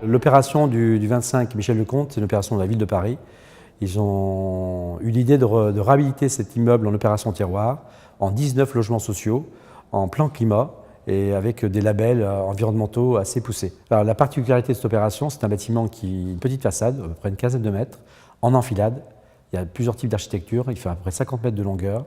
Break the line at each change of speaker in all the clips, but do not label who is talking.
L'opération du 25 Michel Lecomte, c'est une opération de la ville de Paris. Ils ont eu l'idée de réhabiliter cet immeuble en opération tiroir, en 19 logements sociaux, en plan climat et avec des labels environnementaux assez poussés. Alors, la particularité de cette opération, c'est un bâtiment qui a une petite façade, à peu près une quinzaine de mètres, en enfilade. Il y a plusieurs types d'architecture, il fait à peu près 50 mètres de longueur.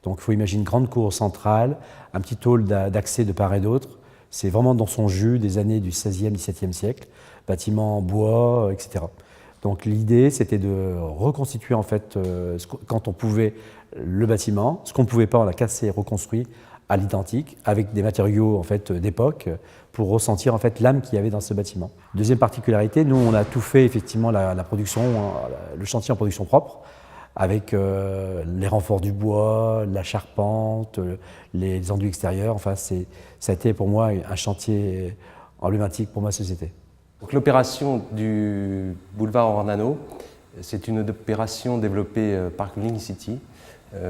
Donc il faut imaginer une grande cour centrale, un petit hall d'accès de part et d'autre. C'est vraiment dans son jus des années du XVIe, XVIIe siècle, bâtiments en bois, etc. Donc l'idée, c'était de reconstituer en fait, quand on pouvait, le bâtiment. Ce qu'on ne pouvait pas, on l'a cassé et reconstruit à l'identique, avec des matériaux en fait, d'époque, pour ressentir en fait, l'âme qu'il y avait dans ce bâtiment. Deuxième particularité, nous on a tout fait effectivement la production, le chantier en production propre, avec les renforts du bois, la charpente, les enduits extérieurs. Enfin, ça a été pour moi un chantier emblématique pour ma société.
L'opération du boulevard Ornano, c'est une opération développée par Link City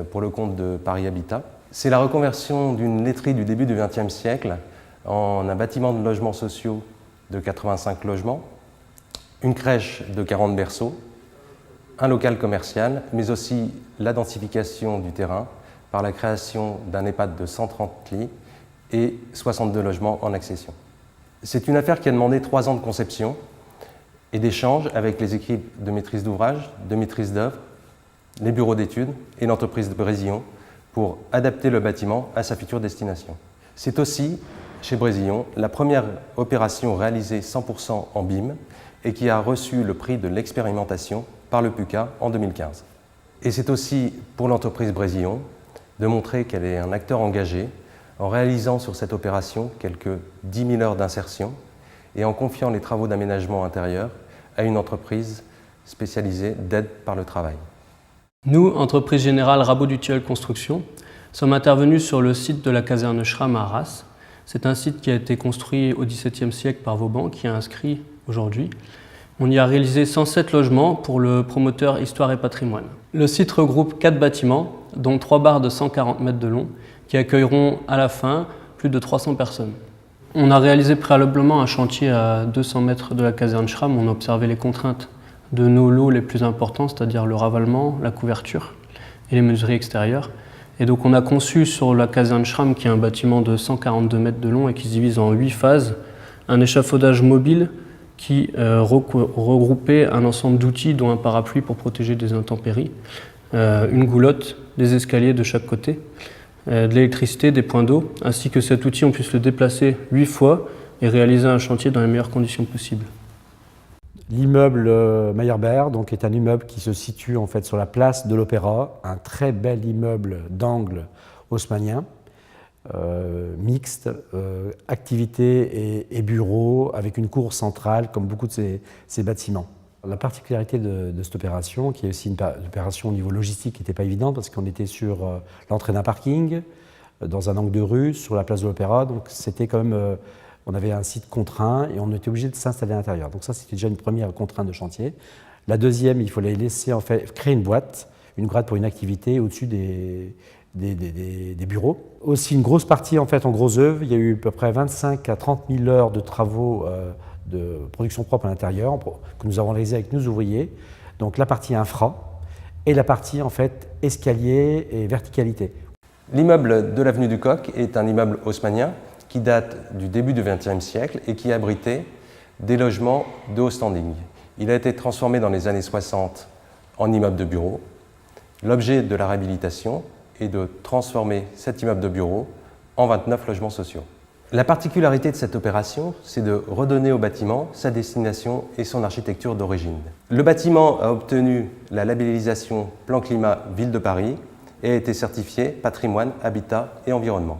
pour le compte de Paris Habitat. C'est la reconversion d'une laiterie du début du XXe siècle en un bâtiment de logements sociaux de 85 logements, une crèche de 40 berceaux, un local commercial, mais aussi la densification du terrain par la création d'un EHPAD de 130 lits et 62 logements en accession. C'est une affaire qui a demandé 3 ans de conception et d'échanges avec les équipes de maîtrise d'ouvrage, de maîtrise d'œuvre, les bureaux d'études et l'entreprise de Brésillon pour adapter le bâtiment à sa future destination. C'est aussi, chez Brésillon, la première opération réalisée 100% en BIM et qui a reçu le prix de l'expérimentation par le PUCA en 2015. Et c'est aussi pour l'entreprise Brésillon de montrer qu'elle est un acteur engagé en réalisant sur cette opération quelques 10 000 heures d'insertion et en confiant les travaux d'aménagement intérieur à une entreprise spécialisée d'aide par le travail.
Nous, entreprise générale Rabot du Tilleul Construction, sommes intervenus sur le site de la caserne Schramm à Arras. C'est un site qui a été construit au XVIIe siècle par Vauban, qui est inscrit aujourd'hui. On y a réalisé 107 logements pour le promoteur Histoire et Patrimoine. Le site regroupe 4 bâtiments, dont 3 barres de 140 mètres de long, qui accueilleront à la fin plus de 300 personnes. On a réalisé préalablement un chantier à 200 mètres de la caserne Schramm. On a observé les contraintes de nos lots les plus importants, c'est-à-dire le ravalement, la couverture et les menuiseries extérieures. Et donc on a conçu sur la caserne Schramm, qui est un bâtiment de 142 mètres de long et qui se divise en 8 phases, un échafaudage mobile qui regroupait un ensemble d'outils, dont un parapluie pour protéger des intempéries, une goulotte, des escaliers de chaque côté, de l'électricité, des points d'eau, ainsi que cet outil, on puisse le déplacer 8 fois et réaliser un chantier dans les meilleures conditions possibles.
L'immeuble Meyerbeer donc, est un immeuble qui se situe en fait, sur la place de l'Opéra, un très bel immeuble d'angle haussmannien, mixte, activités et bureaux, avec une cour centrale, comme beaucoup de ces bâtiments. La particularité de cette opération, qui est aussi une opération au niveau logistique qui n'était pas évidente, parce qu'on était sur l'entrée d'un parking, dans un angle de rue, sur la place de l'Opéra, donc c'était quand même... on avait un site contraint et on était obligé de s'installer à l'intérieur. Donc ça, c'était déjà une première contrainte de chantier. La deuxième, il fallait laisser, en fait, créer une boîte pour une activité au-dessus des bureaux. Aussi une grosse partie en fait en gros œuvre, il y a eu à peu près 25 à 30 000 heures de travaux de production propre à l'intérieur que nous avons réalisé avec nos ouvriers. Donc la partie infra et la partie en fait escalier et verticalité.
L'immeuble de l'avenue du Coq est un immeuble haussmannien qui date du début du XXe siècle et qui abritait des logements de haut standing. Il a été transformé dans les années 60 en immeuble de bureau. L'objet de la réhabilitation est de transformer cet immeuble de bureau en 29 logements sociaux. La particularité de cette opération, c'est de redonner au bâtiment sa destination et son architecture d'origine. Le bâtiment a obtenu la labellisation Plan Climat Ville de Paris et a été certifié Patrimoine, Habitat et Environnement.